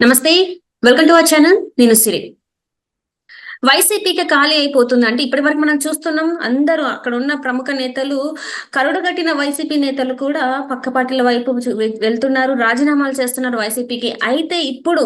నమస్తే. Welcome to our channel. నేను సిరి. వైసీపీకి ఖాళీ అయిపోతుంది. అంటే ఇప్పటి వరకు మనం చూస్తున్నాం. అందరూ అక్కడ ఉన్న ప్రముఖ నేతలు, కరుడుగట్టిన వైసీపీ నేతలు కూడా పక్క పార్టీల వైపు వెళ్తున్నారు. రాజీనామాలు చేస్తున్నారు వైసీపీకి. అయితే ఇప్పుడు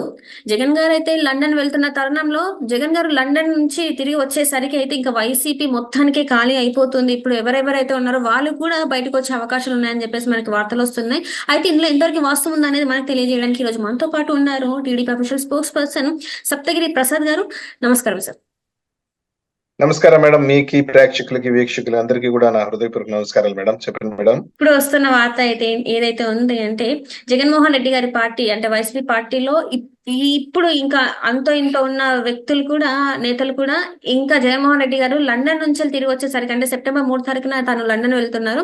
జగన్ గారు అయితే లండన్ వెళ్తున్న తరుణంలో జగన్ గారు లండన్ నుంచి తిరిగి వచ్చేసరికి అయితే ఇంకా వైసీపీ మొత్తానికే ఖాళీ అయిపోతుంది. ఇప్పుడు ఎవరెవరైతే ఉన్నారో వాళ్ళు కూడా బయటకు వచ్చే అవకాశాలు ఉన్నాయని చెప్పేసి మనకి వార్తలు వస్తున్నాయి. అయితే ఇందులో ఎంతవరకు వాస్తవం ఉంది అనేది మనకు తెలియజేయడానికి ఈ రోజు మనతో పాటు ఉన్నారు TDP official spokes person Saptagiri Prasad గారు. నమస్కారం సార్. నమస్కారం మేడం. మీకు ప్రేక్షకులకి వీక్షకులు అందరికీ కూడా నా హృదయపూర్వక నమస్కారాలు మేడం. చెప్పండి మేడం. ఇప్పుడు వస్తున్న వార్త అయితే ఏదైతే ఉంది అంటే జగన్మోహన్ రెడ్డి గారి పార్టీ అంటే వైసీపీ పార్టీలో ఇప్పుడు ఇంకా అంతో ఇంతో ఉన్న వ్యక్తులు కూడా నేతలు కూడా ఇంకా జగన్మోహన్ రెడ్డి గారు లండన్ నుంచి తిరిగి వచ్చేసరికి అంటే సెప్టెంబర్ 3 తారీఖున తను లండన్ వెళ్తున్నారు.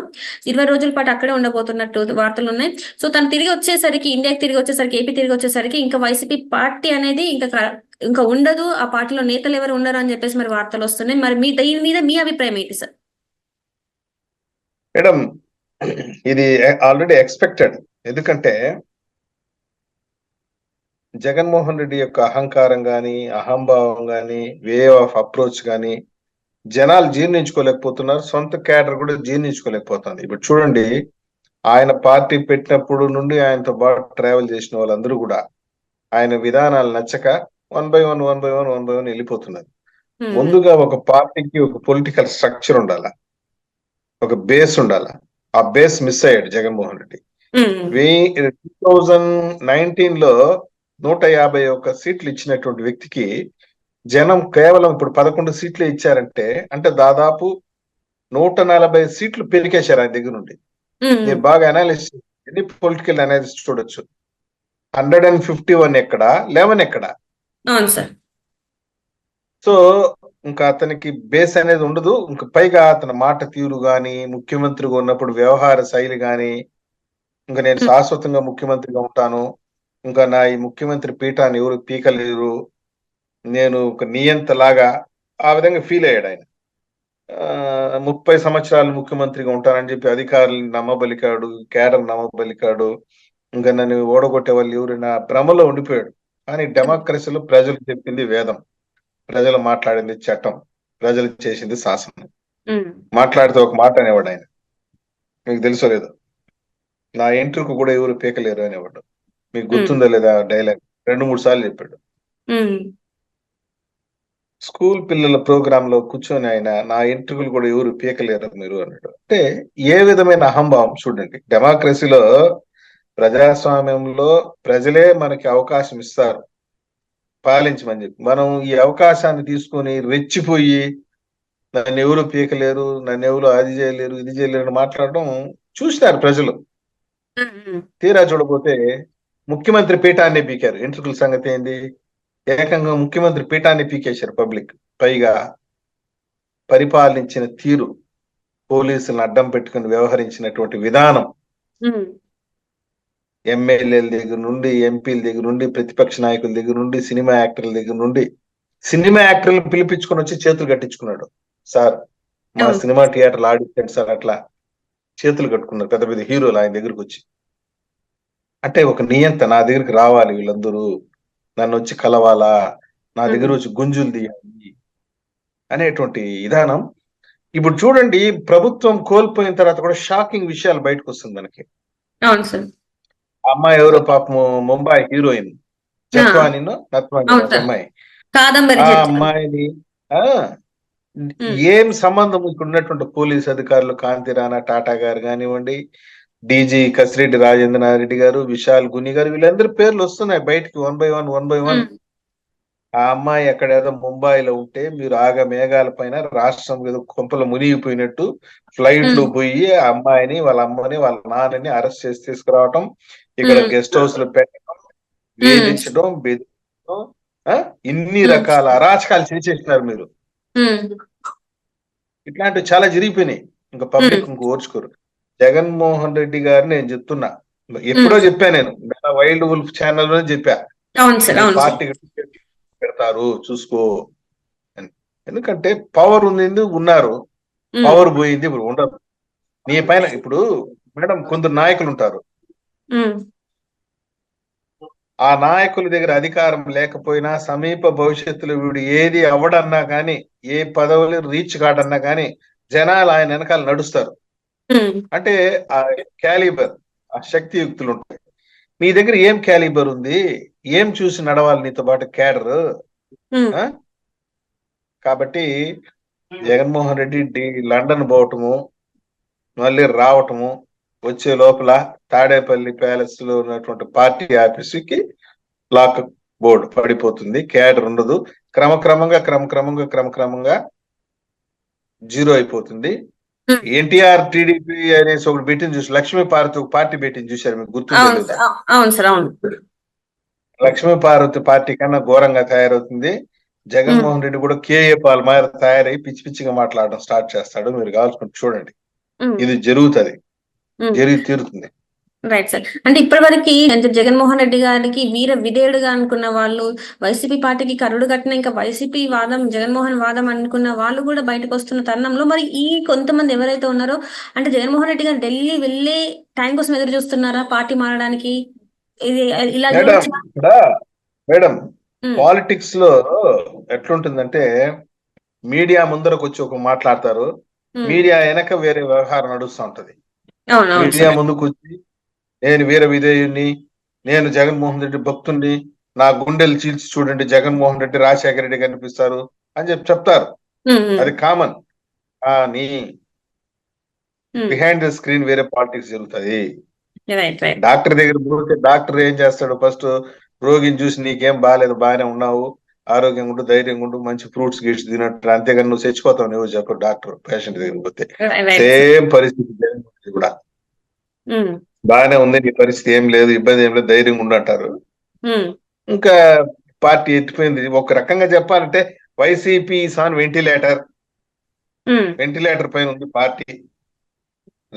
20 రోజుల పాటు అక్కడే ఉండబోతున్నట్టు వార్తలు ఉన్నాయి. సో తను తిరిగి వచ్చేసరికి ఇండియాకి తిరిగి వచ్చేసరికి ఏపీ తిరిగి వచ్చేసరికి ఇంకా వైసీపీ పార్టీ అనేది ఇంకా ఉండదు, ఆ పార్టీలో నేతలు ఎవరు ఉండరు అని చెప్పేసి మరి వార్తలు వస్తున్నాయి. మరి దీని మీద మీ అభిప్రాయం ఏంటి సార్? మేడం, ఇది ఆల్రెడీ ఎక్స్పెక్టెడ్. ఎందుకంటే జగన్మోహన్ రెడ్డి యొక్క అహంకారం గాని, అహంభావం గాని, వే ఆఫ్ అప్రోచ్ గాని జనాలు జీర్ణించుకోలేకపోతున్నారు. సొంత క్యాడర్ కూడా జీర్ణించుకోలేకపోతుంది. ఇప్పుడు చూడండి, ఆయన పార్టీ పెట్టినప్పుడు నుండి ఆయనతో పాటు ట్రావెల్ చేసిన వాళ్ళందరూ కూడా ఆయన విధానాలు నచ్చక వన్ బై వన్ వెళ్ళిపోతున్నారు. ముందుగా ఒక పార్టీకి ఒక పొలిటికల్ స్ట్రక్చర్ ఉండాలా, ఒక బేస్ ఉండాలా. ఆ బేస్ మిస్ అయ్యాడు జగన్మోహన్ రెడ్డి. 2019 లో 151 సీట్లు ఇచ్చినటువంటి వ్యక్తికి జనం కేవలం ఇప్పుడు 11 సీట్లు ఇచ్చారంటే అంటే దాదాపు 140 సీట్లు పెరికేశారు ఆయన దగ్గర నుండి. మీరు బాగా అనాలిసిస్, ఎన్ని పొలిటికల్ అనాలిసిస్ చూడొచ్చు. 151 ఎక్కడ, 11 ఎక్కడ. సో ఇంకా అతనికి బేస్ అనేది ఉండదు. ఇంకా పైగా అతని మాట తీరు గాని, ముఖ్యమంత్రిగా ఉన్నప్పుడు వ్యవహార శైలి గాని, ఇంకా నేను శాశ్వతంగా ముఖ్యమంత్రిగా ఉంటాను, ఇంకా నా ఈ ముఖ్యమంత్రి పీఠాన్ని ఎవరు పీకలేరు, నేను ఒక నియంతలాగా ఆ విధంగా ఫీల్ అయ్యాడు ఆయన. 30 సంవత్సరాలు ముఖ్యమంత్రిగా ఉంటానని చెప్పి అధికారులు నమ్మబలికాడు, కేడర్ నమ్మబలికాడు. ఇంకా నన్ను ఓడగొట్టే వాళ్ళు ఎవరు నా భ్రమలో ఉండిపోయాడు. కానీ డెమోక్రసీలో ప్రజలు చెప్పింది వేదం, ప్రజలు మాట్లాడింది చట్టం, ప్రజలు చేసింది శాసనం. మాట్లాడితే ఒక మాట అనేవాడు ఆయన, మీకు తెలుసో లేదో, నా ఎంట్రుకు కూడా ఎవరు పీకలేరు అనేవాడు. మీకు గుర్తుందా లేదా డైలాగ్? 2-3 సార్లు చెప్పాడు. స్కూల్ పిల్లల ప్రోగ్రామ్ లో కూర్చొని ఆయన నా ఎంట్రుకులు కూడా ఎవరు పీకలేరు మీరు అన్నాడు. అంటే ఏ విధమైన అహంభావం చూడండి. డెమోక్రసీలో, ప్రజాస్వామ్యంలో ప్రజలే మనకి అవకాశం ఇస్తారు పాలించమని చెప్పి. మనం ఈ అవకాశాన్ని తీసుకొని రెచ్చిపోయి నన్ను ఎవరు పీకలేరు, నన్ను ఎవరు అది చేయలేరు, ఇది చేయలేరు అని మాట్లాడడం చూసినారు ప్రజలు. తీరా చూడబోతే ముఖ్యమంత్రి పీఠాన్ని పీకారు. ఎంట్రుకుల సంగతి ఏంది? ఏకంగా ముఖ్యమంత్రి పీఠాన్ని పీకేశారు పబ్లిక్. పైగా పరిపాలించిన తీరు, పోలీసులను అడ్డం పెట్టుకుని వ్యవహరించినటువంటి విధానం, ఎమ్మెల్యేల దగ్గర నుండి, ఎంపీల దగ్గర నుండి, ప్రతిపక్ష నాయకుల దగ్గర నుండి, సినిమా యాక్టర్ల దగ్గర నుండి, సినిమా యాక్టర్లను పిలిపించుకొని వచ్చి చేతులు కట్టించుకున్నాడు. సార్ మా సినిమా థియేటర్లు ఆడిస్తాడు సార్, అట్లా చేతులు కట్టుకున్నారు పెద్ద పెద్ద హీరోలు ఆయన దగ్గరకు వచ్చి. అంటే ఒక నియంత, నా దగ్గరికి రావాలి వీళ్ళందరూ, నన్ను వచ్చి కలవాలా, నా దగ్గర వచ్చి గుంజులు తీయాలి అనేటువంటి విధానం. ఇప్పుడు చూడండి, ప్రభుత్వం కోల్పోయిన తర్వాత కూడా షాకింగ్ విషయాలు బయటకు వస్తుంది మనకి. అమ్మాయి ఎవరో పాపం, ముంబై హీరోయిన్ జత్వానినో నత్వాని అమ్మాయి, ఆ అమ్మాయిని ఏం సంబంధం ఇక్కడ ఉన్నటువంటి పోలీస్ అధికారులు, కాంతి రాణా టాటా గారు కానివ్వండి, డీజీ కసిరెడ్డి రాజేంద్రనాథ్ గారు, విశాల్ గుని గారు, వీళ్ళందరి పేర్లు వస్తున్నాయి బయటికి వన్ బై వన్. ఆ అమ్మాయి ఎక్కడేదో ముంబైలో ఉంటే మీరు ఆగ మేఘాల పైన రాష్ట్రం ఏదో కొంపలు మునిగిపోయినట్టు ఫ్లైట్ లో పోయి ఆ అమ్మాయిని, వాళ్ళ అమ్మని, వాళ్ళ నాన్నని అరెస్ట్ చేసి తీసుకురావటం, ఇక్కడ గెస్ట్ హౌస్ లో పెట్టడం, వేధించడం, బెదిరించడం, ఇన్ని రకాల అరాచకాలు చేసేసినారు మీరు. ఇట్లాంటివి చాలా జరిగిపోయినాయి. ఇంకా పబ్లిక్ ఇంక ఓర్చుకోరు. జగన్మోహన్ రెడ్డి గారు, నేను చెప్తున్నా, ఎప్పుడో చెప్పా నేను, వైల్డ్ వుల్ఫ్ ఛానల్లోనే చెప్పా, పార్టీ పెడతారు చూసుకో అని. ఎందుకంటే పవర్ ఉంది, ఉన్నారు, పవర్ పోయింది, ఇప్పుడు ఉండదు నీ పైన. ఇప్పుడు మేడం కొందరు నాయకులు ఉంటారు, ఆ నాయకుల దగ్గర అధికారం లేకపోయినా సమీప భవిష్యత్తులో వీడు ఏది అవ్వడన్నా కానీ ఏ పదవులు రీచ్ కాడన్నా కానీ జనాలు ఆయన వెనకాల నడుస్తారు. ఉమ్, అంటే ఆ క్యాలిబర్, ఆ శక్తియుక్తులు ఉంటాయి. నీ దగ్గర ఏం క్యాలిబర్ ఉంది, ఏం చూసి నడవాలి నీతో పాటు క్యాడర్. ఉమ్, కాబట్టి జగన్మోహన్ రెడ్డి లండన్ పోవటము, మళ్ళీ రావటము, వచ్చే లోపల తాడేపల్లి ప్యాలెస్ లో ఉన్నటువంటి పార్టీ ఆఫీసుకి లాక్ బోర్డు పడిపోతుంది, క్యాడర్ ఉండదు, క్రమక్రమంగా జీరో అయిపోతుంది. ఉమ్. ఎన్టీఆర్ టీడీపీ అనేసి ఒకటి పెట్టింది చూసి, లక్ష్మీ పార్వతి ఒక పార్టీ పెట్టింది చూశారు, మీకు గుర్తుందో అవును లేదా? సార్, అవును సార్, అవును. లక్ష్మీ పార్వతి పార్టీ కన్నా ఘోరంగా తయారవుతుంది. ఉమ్, జగన్మోహన్ రెడ్డి కూడా కేఏ పాల్ మాదిరి తయారై పిచ్చి పిచ్చిగా మాట్లాడడం స్టార్ట్ చేస్తాడు. మీరు కావాల్సుకుంటే చూడండి, ఉమ్, ఇది జరుగుతుంది, ఉమ్. జరిగి తీరుతుంది. Right sir. అంటే ఇప్పటివరకు అంటే జగన్మోహన్ రెడ్డి గారికి వీర విధేయుడుగా అనుకున్న వాళ్ళు, వైసీపీ పార్టీకి కరుడు కట్టిన ఇంకా వైసీపీ వాదం జగన్మోహన్ వాదం అనుకున్న వాళ్ళు కూడా బయటకు వస్తున్న తరుణంలో మరి ఈ కొంతమంది ఎవరైతే ఉన్నారో అంటే జగన్మోహన్ రెడ్డి గారు ఢిల్లీ వెళ్ళే టైం కోసం ఎదురు చూస్తున్నారా పార్టీ మారడానికి? ఇది ఇలా మేడం చూడొచ్చు. ఇక్కడ మేడం పాలిటిక్స్ లో ఎట్లుంటుందంటే, మీడియా ముందరకు వచ్చి ఒక మాట్లాడతారు, మీడియా వెనక వేరే వ్యవహారం నడుస్తూ ఉంటది. అవునవును మీడియా సార్. ముందుకు వచ్చి నేను వీర విధేయుణ్ణి, నేను జగన్మోహన్ రెడ్డి భక్తుణ్ణి, నా గుండెలు చీల్చి చూడండి జగన్మోహన్ రెడ్డి రాజశేఖర రెడ్డి కనిపిస్తారు అని చెప్తారు. అది కామన్. కానీ బిహైండ్ ద స్క్రీన్ వేరే పాలిటిక్స్ జరుగుతుంది. Right right. డాక్టర్ దగ్గర పోతే డాక్టర్ ఏం చేస్తాడు, ఫస్ట్ రోగిని చూసి నీకేం బాగాలేదు, బాగానే ఉన్నావు, ఆరోగ్యంగా ఉండు, ధైర్యంగా ఉండు, మంచి ఫ్రూట్స్ గీట్స్ తినట్టు, అంతేగాని నువ్వు చచ్చిపోతావు నువ్వు చెప్పు డాక్టర్ పేషెంట్ దగ్గర పోతే. సేమ్ పరిస్థితి జగన్మోహన్ రెడ్డి కూడా. బాగానే ఉంది, నీ పరిస్థితి ఏం లేదు, ఇబ్బంది ఏం లేదు, ధైర్యంగా ఉండు అంటారు. ఇంకా పార్టీ ఎత్తిపోయింది. ఒక రకంగా చెప్పాలంటే వైసీపీ సాన్ వెంటిలేటర్ పైన ఉంది పార్టీ.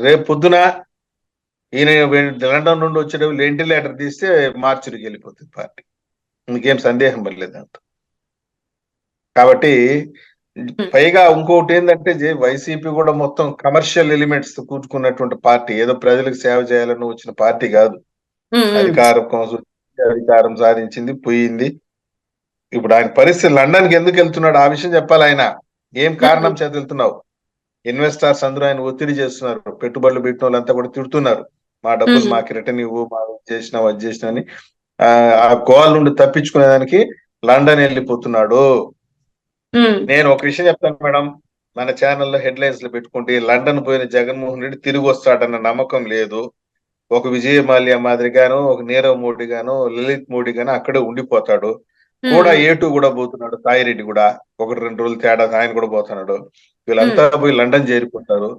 రేపు పొద్దున ఈయన లండన్ నుండి వచ్చేటప్పుడు వెంటిలేటర్ తీస్తే మార్చికి వెళ్ళిపోతుంది పార్టీ, ఇంకేం సందేహం పడలేదు అంత. కాబట్టి పైగా ఇంకొకటి ఏంటంటే, వైసీపీ కూడా మొత్తం కమర్షియల్ ఎలిమెంట్స్ తో కూర్చుకున్నటువంటి పార్టీ, ఏదో ప్రజలకు సేవ చేయాలని వచ్చిన పార్టీ కాదు. అధికారం కోసం అధికారం సాధించింది, పోయింది. ఇప్పుడు ఆయన పరిస్థితి, లండన్ కి ఎందుకు వెళ్తున్నాడు ఆ విషయం చెప్పాలి. ఆయన ఏం కారణం చేత వెళ్తున్నావు? ఇన్వెస్టర్స్ అందరూ ఆయన ఒత్తిడి చేస్తున్నారు, పెట్టుబడులు పెట్టిన వాళ్ళంతా కూడా తిడుతున్నారు, మా డబ్బులు మాకు రిటర్న్ ఇవ్వు, మా చేసినావు అది చేసినా అని. ఆ గోల్ నుండి తప్పించుకునేదానికి లండన్ వెళ్ళిపోతున్నాడు. నేను ఒక విషయం చెప్తాను మేడం, మన ఛానల్లో హెడ్లైన్స్ లో పెట్టుకుంటే లండన్ పోయిన జగన్మోహన్ రెడ్డి తిరిగి వస్తాడన్న నమ్మకం లేదు. ఒక విజయ మాల్యా మాదిరిగాను, ఒక నీరవ్ మోడీ గాను, లలిత్ మోడీ గాను అక్కడే ఉండిపోతాడు. కూడా A2 కూడా పోతున్నాడు, సాయిరెడ్డి కూడా 1-2 రోజులు తేడా ఆయన కూడా పోతున్నాడు. వీళ్ళంతా పోయి లండన్ చేరిపోతారు.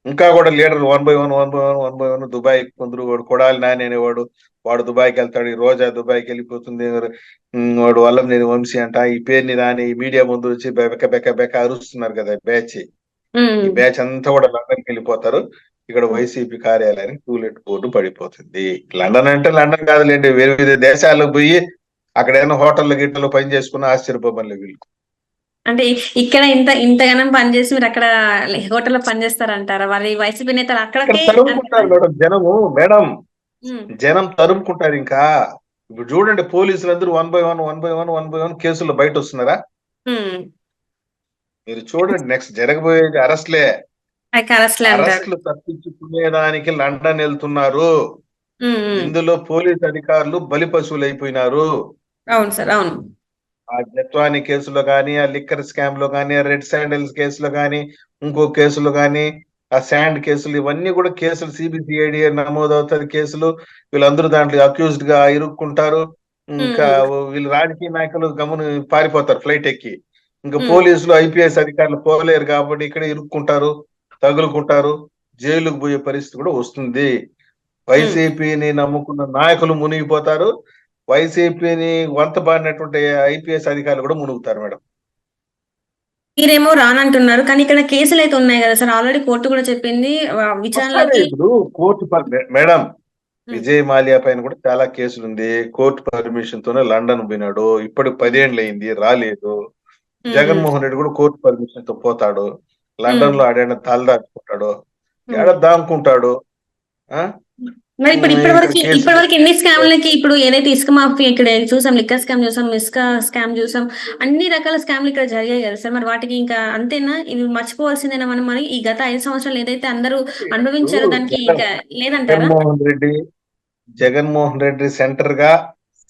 ఇంకా కూడా leader one by one Dubai కొందరు, వాడు కొడాలి నాని అనేవాడు, వాడు దుబాయ్కి వెళ్తాడు, ఈ రోజా దుబాయ్కి వెళ్ళిపోతుంది, వాడు వల్లంనేని వంశీ అంట, ఈ పేరుని రాని మీడియా ముందు వచ్చి బెక్క అరుస్తున్నారు కదా బ్యాచ్. ఈ బ్యాచ్ అంతా కూడా లండన్కి వెళ్ళిపోతారు. ఇక్కడ వైసీపీ కార్యాలయానికి టూలెట్ బోర్డు పడిపోతుంది. లండన్ అంటే లండన్ కాదులేండి, వేరే వేరే దేశాలకు పోయి అక్కడ ఏమైనా హోటల్లో గిట్టలో పని చేసుకున్న ఆశ్చర్యపోమని వీళ్ళు. అంటే ఇక్కడ ఇంతగానం పనిచేసి మీరు అక్కడ హోటల్లో పనిచేస్తారంటారా? మరి వైసీపీ నేతలు అక్కడికే తరుముకుంటారు మేడం జనము, మేడం జనం తరుముకుంటారు. ఇంకా ఇప్పుడు చూడండి, పోలీసులు అందరూ వన్ బై వన్ కేసుల్లో బయట వస్తున్నారా? మీరు చూడండి, నెక్స్ట్ జరగబోయేది అరెస్ట్లే. అరెస్టులు తప్పించుకునేదానికి లండన్ వెళ్తున్నారు. ఇందులో పోలీస్ అధికారులు బలి పశువులు అయిపోయినారు. అవును సార్, అవును. ఆ జత్వాని కేసులో కానీ, ఆ లిక్కర్ స్కామ్ లో కానీ, ఆ రెడ్ శాండిల్స్ కేసులో కానీ, ఇంకో కేసులో కానీ, ఆ శాండ్ కేసులు, ఇవన్నీ కూడా కేసులు సిబిసిఐడి నమోదవుతుంది కేసులు. వీళ్ళందరూ దాంట్లో అక్యూజ్డ్ గా ఇరుక్కుంటారు. ఇంకా వీళ్ళు రాజకీయ నాయకులు గమని పారిపోతారు ఫ్లైట్ ఎక్కి. ఇంకా పోలీసులు ఐపీఎస్ అధికారులు పోలేరు కాబట్టి ఇక్కడ ఇరుక్కుంటారు, తగులుకుంటారు, జైలుకు పోయే పరిస్థితి కూడా వస్తుంది. వైసీపీని నమ్ముకున్న నాయకులు మునిగిపోతారు, వైసీపీని వంతబాడినటువంటి ఐపీఎస్ అధికారులు కూడా మునుగుతారు మేడం. మీరేమో రానంటున్నారు, కానీ ఇక్కడ కేసులు అయితే ఉన్నాయి కదా సార్, ఆల్రెడీ కోర్టు కూడా చెప్పింది విచారణకి. ఇప్పుడు కోర్టు మేడం, విజయ్ మాల్యా పైన కూడా చాలా కేసులు ఉంది. కోర్టు పర్మిషన్ తోనే లండన్ పోయినాడు, ఇప్పుడు 10 ఏళ్ళు అయింది, రాలేదు. జగన్మోహన్ రెడ్డి కూడా కోర్టు పర్మిషన్ తో పోతాడు, లండన్ లో ఆడేనా తలదాచుకుంటాడు, ఏడ దాముకుంటాడు. మరి ఇప్పుడు ఇంకా కేసులు ఇప్పటి వరకు ఎన్ని స్కామ్లకి ఇప్పుడు ఏదైతే ఇసుక మాఫీ ఇక్కడ చూసాం, లిక్కర్ స్కామ్ చూసాం, ఇసుక స్కామ్ చూసాం, అన్ని రకాల స్కామ్లు ఇక్కడ జరిగాయి కదా సార్. మరి వాటికి ఇంకా అంతేనా, ఇవి మర్చిపోవాల్సిందేనా మనం? మరి ఈ గత 5 సంవత్సరాలు ఏదైతే అందరూ అనుభవించారో దానికి ఇంకా లేదంటారా? జగన్మోహన్ రెడ్డి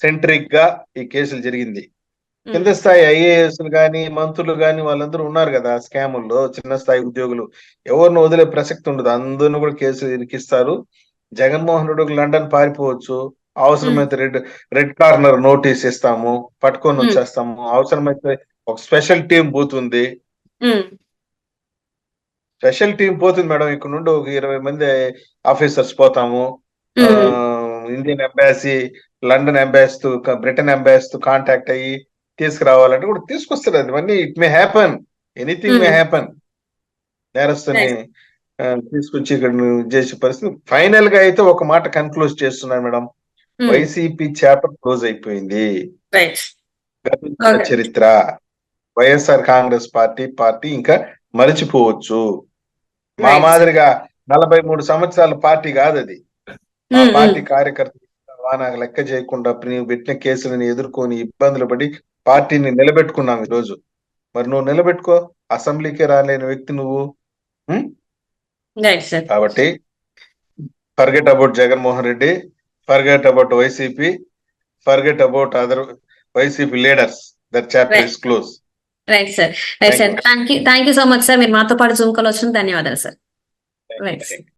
సెంట్రిక్ గా ఈ కేసులు జరిగింది. ఉమ్, కింద స్థాయి ఐఏఎస్ గాని మంత్రులు గాని వాళ్ళందరూ ఉన్నారు కదా స్కాముల్లో, చిన్న స్థాయి ఉద్యోగులు, ఎవరిని వదిలే ప్రసక్తి ఉండదు, అందరిని కూడా కేసులు ఇరికిస్తారు. జగన్మోహన్ రెడ్డికి లండన్ పారిపోవచ్చు, అవసరమైతే రెడ్ కార్నర్ నోటీస్ ఇస్తాము, పట్టుకొని ఉమ్, వచ్చేస్తాము, అవసరమైతే ఒక స్పెషల్ టీం పోతుంది. ఉమ్, స్పెషల్ టీం పోతుంది మేడం, ఇక్కడ నుండి ఒక 20 మంది ఆఫీసర్స్ పోతాము. Um, Indian embassy, London embassy, Britain embassy contact అయ్యి తీసుకురావాలంటే కూడా తీసుకొస్తారు. అది it may happen, anything may um, happen. నేరస్తుని రైట్, తీసుకొచ్చి ఇక్కడ చేసే పరిస్థితి. ఫైనల్ గా అయితే ఒక మాట కన్క్లూజ్ చేస్తున్నాను మేడం, ఉమ్, వైసీపీ చాప్టర్ క్లోజ్ అయిపోయింది. రైట్, గతించిన ఓకే, చరిత్ర, వైఎస్ఆర్ కాంగ్రెస్ పార్టీ ఇంకా మరిచిపోవచ్చు. మా రైట్ సార్. మాదిరిగా 43 సంవత్సరాల పార్టీ కాదు అది. మా ఉమ్, ఉమ్, పార్టీ కార్యకర్తలు వానాకు లెక్క చేయకుండా పెట్టిన కేసులను ఎదుర్కొని ఇబ్బందులు పడి పార్టీని నిలబెట్టుకున్నాం ఈ రోజు. మరి నువ్వు నిలబెట్టుకో, అసెంబ్లీకే రాలేని వ్యక్తి నువ్వు. ఉం? Right sir. కాబట్టి forget about Jaganmohan Reddy, forget about YCP, forget about other YCP leaders. That chapter is close. Right sir. Right sir. Thank you so much sir. మీరు మాతో పాటు జూమ్ కాల్ వచ్చిన ధన్యవాదాలు సార్. రైట్.